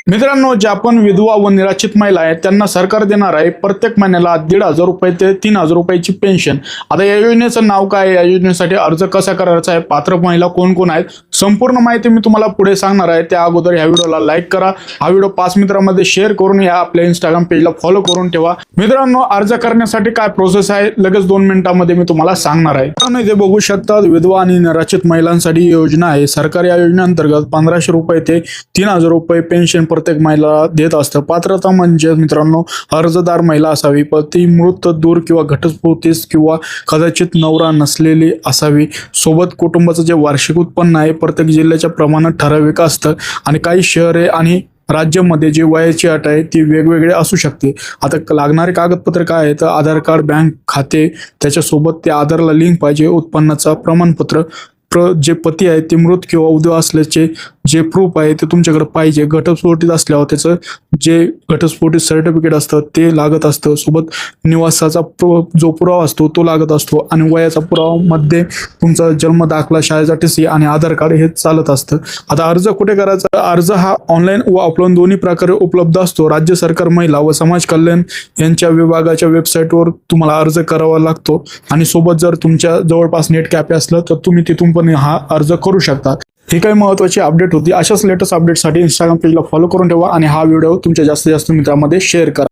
मित्रांनो, ज्या पण विधवा व निराश्रित महिला आहेत त्यांना सरकार देणार आहे प्रत्येक महिन्याला 1,500 रुपये ते 3,000 रुपयाची पेन्शन। आता या योजनेचं नाव काय आहे, या योजनेसाठी अर्ज कसा करायचा आहे, पात्र महिला कोण कोण आहेत, संपूर्ण माहिती मी तुम्हाला पुढे सांगणार आहे। त्या अगोदर या व्हिडिओला लाईक करा, हा व्हिडिओ 5 मित्रांमध्ये शेअर करून या आपल्या इंस्टाग्राम पेजला फॉलो करून ठेवा। मित्रांनो, अर्ज करण्यासाठी काय प्रोसेस आहे लगेच 2 मिनिटांमध्ये मी तुम्हाला सांगणार आहे। मित्रांनो, इथे बघू शकता विधवा आणि निराश्रित महिलांसाठी योजना आहे। सरकार या योजनेअंतर्गत 1,500 रुपये ते 3,000 रुपये पेन्शन प्रत्येक महिला देत असतं। पात्रता म्हणजे मित्रांनो, अर्जदार महिला असावी, पती मृत, दूर किंवा घटस्फोटीस किंवा कदाचित नवरा नसलेली असावी, सोबत कुटुंबाचं जे वार्षिक उत्पन्न आहे प्रत्येक जिल्ह्याच्या प्रमाणात ठराविक असतं आणि काही शहरे आणि राज्यामध्ये जी वयाची अट आहे ती वेगवेगळी असू शकते। आता लागणारे कागदपत्र काय आहे तर आधार कार्ड, बँक खाते, त्याच्यासोबत ते आधारला लिंक पाहिजे, उत्पन्नाचा प्रमाणपत्र, जे पती आहे ते मृत किंवा उद्या असल्याचे जे प्रूफ आहे ते तुमच्याकडे पाहिजे, घटस्फोटीत असल्यावर त्याचं जे घटस्फोटीत सर्टिफिकेट असतं ते लागत असतं, सोबत निवासाचा जो पुरावा असतो तो लागत असतो आणि वयाचा पुरावा मध्ये तुमचा जन्म दाखला, शाळेचा TC आणि आधार कार्ड हे चालत असतं। आता अर्ज कुठे करायचा, अर्ज हा ऑनलाईन व ऑफलाईन दोन्ही प्रकारे उपलब्ध असतो। राज्य सरकार महिला व समाज कल्याण यांच्या विभागाच्या वेबसाईटवर तुम्हाला अर्ज करावा लागतो आणि सोबत जर तुमच्या जवळपास नेट कॅफे असलं तर तुम्ही तिथून पण हा अर्ज करू शकता। ही काही महत्त्वाची अपडेट होती। अशाच लेटेस्ट अपडेटसाठी इंस्टाग्राम पेजला फॉलो करून ठेवा आणि हा व्हिडिओ तुमच्या जास्तीत जास्त मित्रांमध्ये शेअर करा।